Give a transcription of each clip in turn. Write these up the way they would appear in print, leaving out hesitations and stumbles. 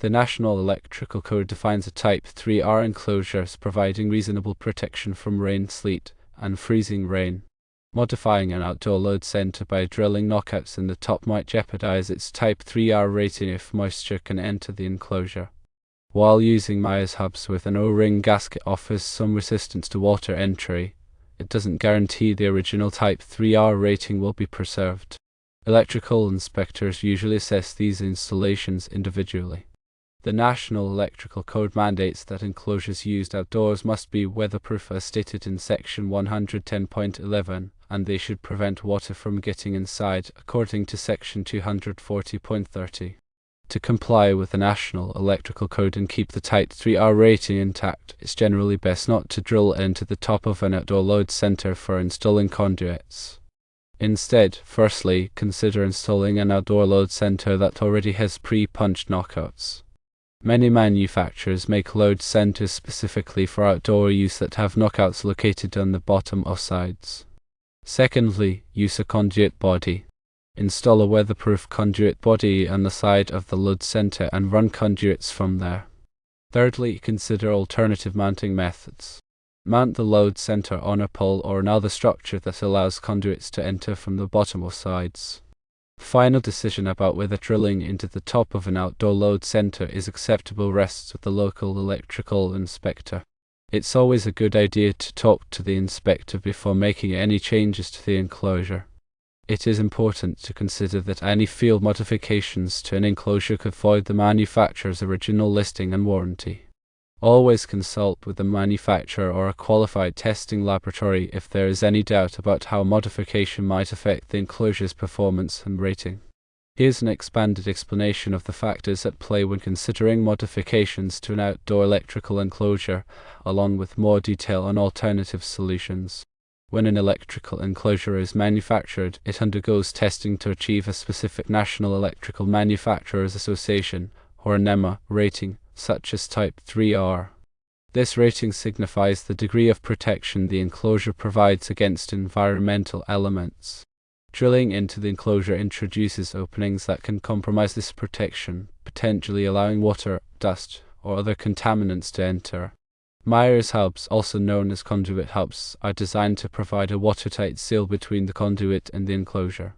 The National Electrical Code defines a Type 3R enclosure as providing reasonable protection from rain, sleet, and freezing rain. Modifying an outdoor load center by drilling knockouts in the top might jeopardize its Type 3R rating if moisture can enter the enclosure. While using Myers hubs with an O-ring gasket offers some resistance to water entry, it doesn't guarantee the original Type 3R rating will be preserved. Electrical inspectors usually assess these installations individually. The National Electrical Code mandates that enclosures used outdoors must be weatherproof as stated in Section 110.11, and they should prevent water from getting inside, according to Section 240.30. To comply with the National Electrical Code and keep the Type 3R rating intact, it's generally best not to drill into the top of an outdoor load center for installing conduits. Instead, firstly, consider installing an outdoor load center that already has pre-punched knockouts. Many manufacturers make load centers specifically for outdoor use that have knockouts located on the bottom or sides. Secondly, use a conduit body. Install a weatherproof conduit body on the side of the load center and run conduits from there. Thirdly, consider alternative mounting methods. Mount the load center on a pole or another structure that allows conduits to enter from the bottom or sides. Final decision about whether drilling into the top of an outdoor load center is acceptable rests with the local electrical inspector. It's always a good idea to talk to the inspector before making any changes to the enclosure. It is important to consider that any field modifications to an enclosure could void the manufacturer's original listing and warranty. Always consult with the manufacturer or a qualified testing laboratory if there is any doubt about how modification might affect the enclosure's performance and rating. Here's an expanded explanation of the factors at play when considering modifications to an outdoor electrical enclosure, along with more detail on alternative solutions. When an electrical enclosure is manufactured, it undergoes testing to achieve a specific National Electrical Manufacturers Association, or NEMA, rating, such as Type 3R. This rating signifies the degree of protection the enclosure provides against environmental elements. Drilling into the enclosure introduces openings that can compromise this protection, potentially allowing water, dust, or other contaminants to enter. Myers hubs, also known as conduit hubs, are designed to provide a watertight seal between the conduit and the enclosure.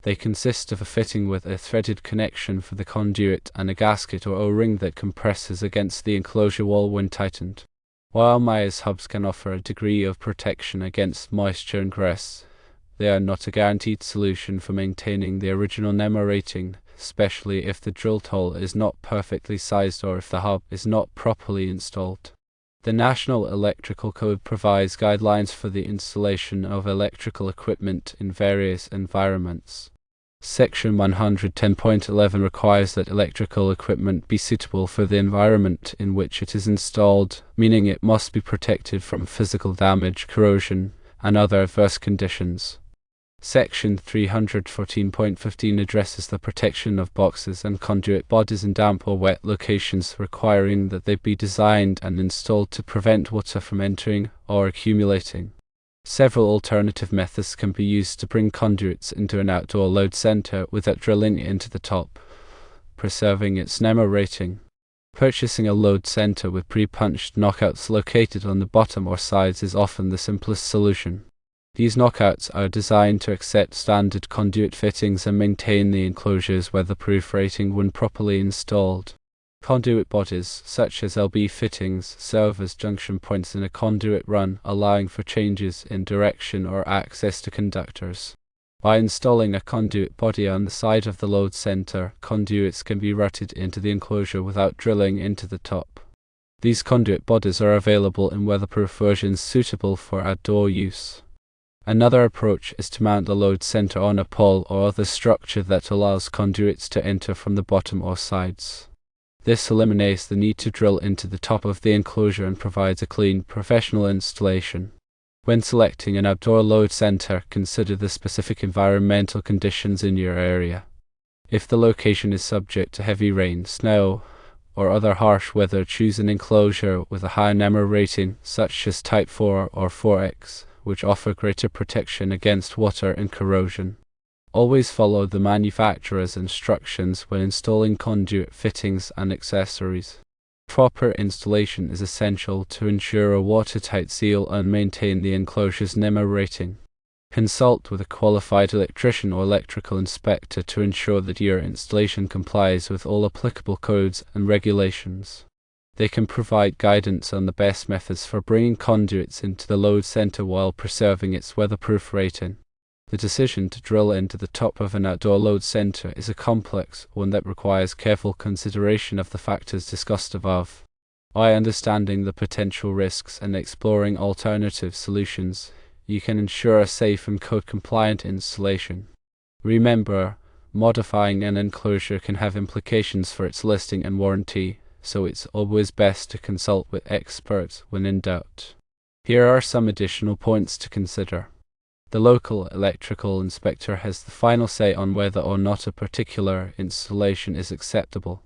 They consist of a fitting with a threaded connection for the conduit and a gasket or O-ring that compresses against the enclosure wall when tightened. While Myers hubs can offer a degree of protection against moisture and ingress, they are not a guaranteed solution for maintaining the original NEMA rating, especially if the drill hole is not perfectly sized or if the hub is not properly installed. The National Electrical Code provides guidelines for the installation of electrical equipment in various environments. Section 110.11 requires that electrical equipment be suitable for the environment in which it is installed, meaning it must be protected from physical damage, corrosion, and other adverse conditions. Section 314.15 addresses the protection of boxes and conduit bodies in damp or wet locations, requiring that they be designed and installed to prevent water from entering or accumulating. Several alternative methods can be used to bring conduits into an outdoor load center without drilling into the top, preserving its NEMA rating. Purchasing a load center with pre-punched knockouts located on the bottom or sides is often the simplest solution. These knockouts are designed to accept standard conduit fittings and maintain the enclosure's weatherproof rating when properly installed. Conduit bodies, such as LB fittings, serve as junction points in a conduit run, allowing for changes in direction or access to conductors. By installing a conduit body on the side of the load center, conduits can be routed into the enclosure without drilling into the top. These conduit bodies are available in weatherproof versions suitable for outdoor use. Another approach is to mount the load center on a pole or other structure that allows conduits to enter from the bottom or sides. This eliminates the need to drill into the top of the enclosure and provides a clean, professional installation. When selecting an outdoor load center, consider the specific environmental conditions in your area. If the location is subject to heavy rain, snow, or other harsh weather, choose an enclosure with a high NEMA rating, such as Type 4 or 4X, which offer greater protection against water and corrosion. Always follow the manufacturer's instructions when installing conduit fittings and accessories. Proper installation is essential to ensure a watertight seal and maintain the enclosure's NEMA rating. Consult with a qualified electrician or electrical inspector to ensure that your installation complies with all applicable codes and regulations. They can provide guidance on the best methods for bringing conduits into the load center while preserving its weatherproof rating. The decision to drill into the top of an outdoor load center is a complex one that requires careful consideration of the factors discussed above. By understanding the potential risks and exploring alternative solutions, you can ensure a safe and code-compliant installation. Remember, modifying an enclosure can have implications for its listing and warranty, so it's always best to consult with experts when in doubt. Here are some additional points to consider. The local electrical inspector has the final say on whether or not a particular installation is acceptable.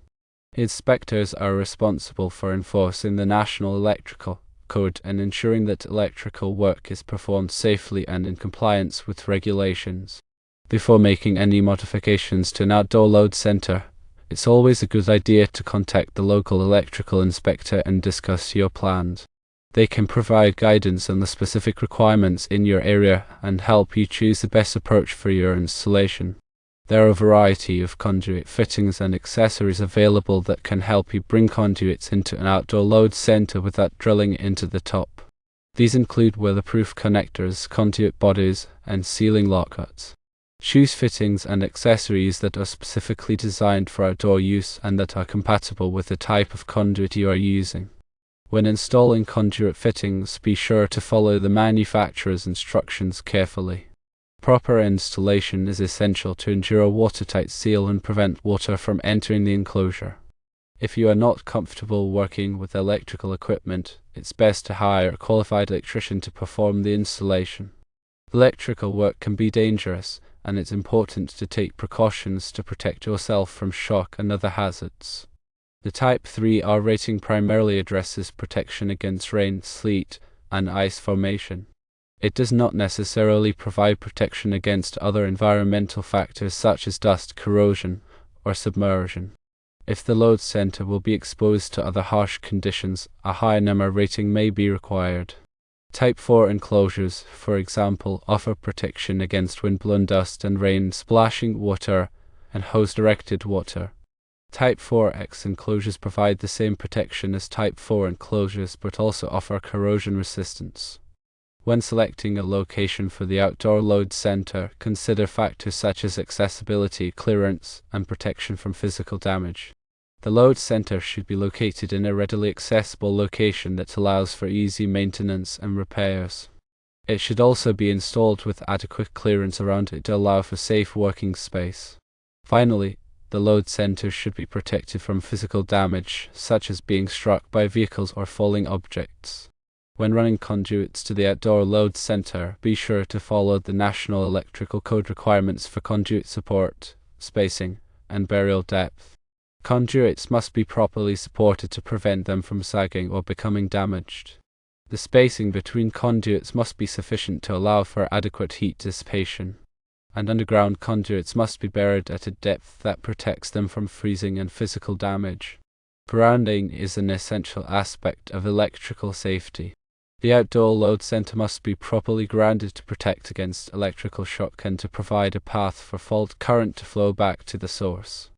Inspectors are responsible for enforcing the National Electrical Code and ensuring that electrical work is performed safely and in compliance with regulations. Before making any modifications to an outdoor load center, it's always a good idea to contact the local electrical inspector and discuss your plans. They can provide guidance on the specific requirements in your area and help you choose the best approach for your installation. There are a variety of conduit fittings and accessories available that can help you bring conduits into an outdoor load center without drilling into the top. These include weatherproof connectors, conduit bodies, and sealing lockups. Choose fittings and accessories that are specifically designed for outdoor use and that are compatible with the type of conduit you are using. When installing conduit fittings, be sure to follow the manufacturer's instructions carefully. Proper installation is essential to ensure a watertight seal and prevent water from entering the enclosure. If you are not comfortable working with electrical equipment, it's best to hire a qualified electrician to perform the installation. Electrical work can be dangerous, and it's important to take precautions to protect yourself from shock and other hazards. The Type 3R rating primarily addresses protection against rain, sleet, and ice formation. It does not necessarily provide protection against other environmental factors such as dust, corrosion, or submersion. If the load center will be exposed to other harsh conditions, a high NEMA rating may be required. Type 4 enclosures, for example, offer protection against wind-blown dust and rain splashing water and hose-directed water. Type 4X enclosures provide the same protection as Type 4 enclosures but also offer corrosion resistance. When selecting a location for the outdoor load center, consider factors such as accessibility, clearance, and protection from physical damage. The load center should be located in a readily accessible location that allows for easy maintenance and repairs. It should also be installed with adequate clearance around it to allow for safe working space. Finally, the load center should be protected from physical damage, such as being struck by vehicles or falling objects. When running conduits to the outdoor load center, be sure to follow the National Electrical Code requirements for conduit support, spacing, and burial depth. Conduits must be properly supported to prevent them from sagging or becoming damaged. The spacing between conduits must be sufficient to allow for adequate heat dissipation, and underground conduits must be buried at a depth that protects them from freezing and physical damage. Grounding is an essential aspect of electrical safety. The outdoor load center must be properly grounded to protect against electrical shock and to provide a path for fault current to flow back to the source.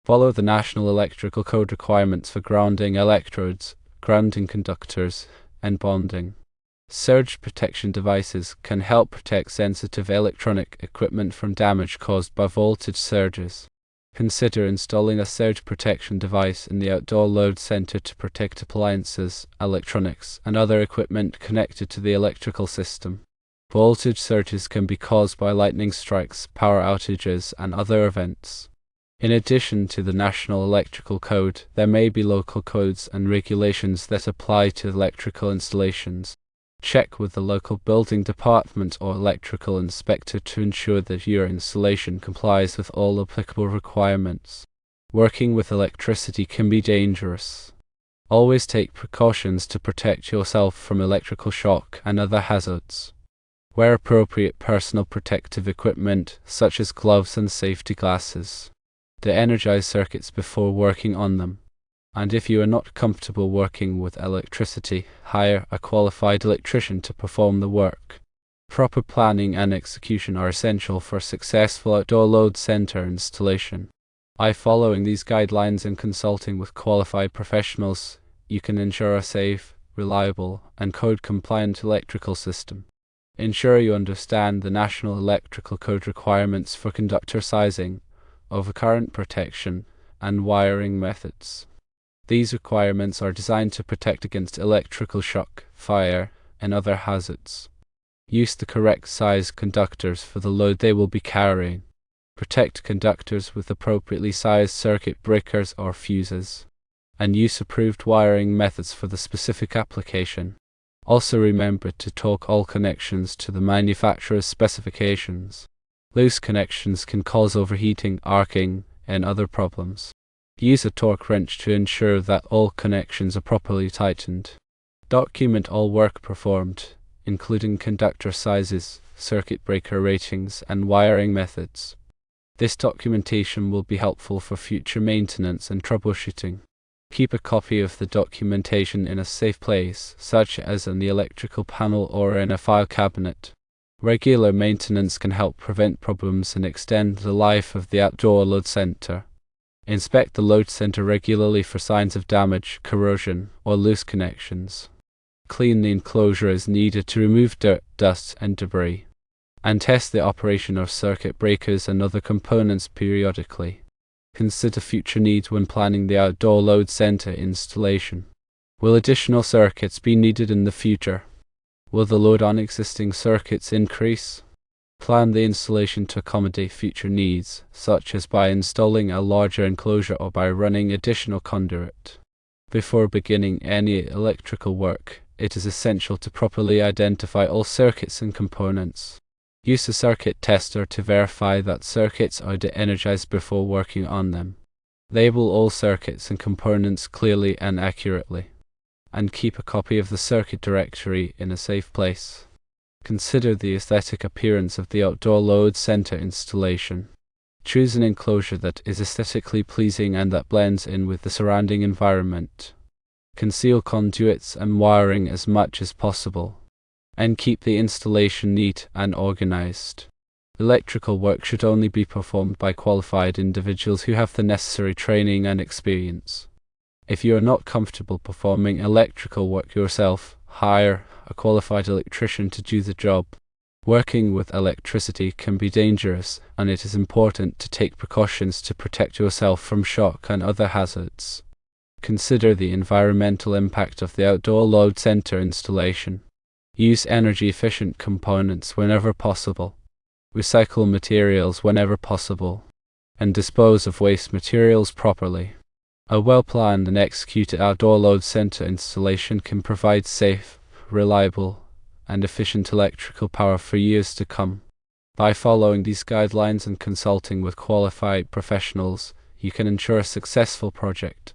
Follow the National Electrical Code requirements for grounding electrodes, grounding conductors, and bonding. Surge protection devices can help protect sensitive electronic equipment from damage caused by voltage surges. Consider installing a surge protection device in the outdoor load center to protect appliances, electronics, and other equipment connected to the electrical system. Voltage surges can be caused by lightning strikes, power outages, and other events. In addition to the National Electrical Code, there may be local codes and regulations that apply to electrical installations. Check with the local building department or electrical inspector to ensure that your installation complies with all applicable requirements. Working with electricity can be dangerous. Always take precautions to protect yourself from electrical shock and other hazards. Wear appropriate personal protective equipment, such as gloves and safety glasses. De-energize circuits before working on them. And if you are not comfortable working with electricity, hire a qualified electrician to perform the work. Proper planning and execution are essential for successful outdoor load center installation. By following these guidelines and consulting with qualified professionals, you can ensure a safe, reliable, and code-compliant electrical system. Ensure you understand the National Electrical Code requirements for conductor sizing, overcurrent protection, and wiring methods. These requirements are designed to protect against electrical shock, fire, and other hazards. Use the correct size conductors for the load they will be carrying. Protect conductors with appropriately sized circuit breakers or fuses. And use approved wiring methods for the specific application. Also remember to torque all connections to the manufacturer's specifications. Loose connections can cause overheating, arcing, and other problems. Use a torque wrench to ensure that all connections are properly tightened. Document all work performed, including conductor sizes, circuit breaker ratings, and wiring methods. This documentation will be helpful for future maintenance and troubleshooting. Keep a copy of the documentation in a safe place, such as in the electrical panel or in a file cabinet. Regular maintenance can help prevent problems and extend the life of the outdoor load center. Inspect the load center regularly for signs of damage, corrosion, or loose connections. Clean the enclosure as needed to remove dirt, dust, and debris. And test the operation of circuit breakers and other components periodically. Consider future needs when planning the outdoor load center installation. Will additional circuits be needed in the future? Will the load on existing circuits increase? Plan the installation to accommodate future needs, such as by installing a larger enclosure or by running additional conduit. Before beginning any electrical work, it is essential to properly identify all circuits and components. Use a circuit tester to verify that circuits are de-energized before working on them. Label all circuits and components clearly and accurately. And keep a copy of the circuit directory in a safe place. Consider the aesthetic appearance of the outdoor load center installation. Choose an enclosure that is aesthetically pleasing and that blends in with the surrounding environment. Conceal conduits and wiring as much as possible. And keep the installation neat and organized. Electrical work should only be performed by qualified individuals who have the necessary training and experience. If you are not comfortable performing electrical work yourself, hire a qualified electrician to do the job. Working with electricity can be dangerous, and it is important to take precautions to protect yourself from shock and other hazards. Consider the environmental impact of the outdoor load center installation. Use energy-efficient components whenever possible. Recycle materials whenever possible. And dispose of waste materials properly. A well-planned and executed outdoor load center installation can provide safe, reliable, and efficient electrical power for years to come. By following these guidelines and consulting with qualified professionals, you can ensure a successful project.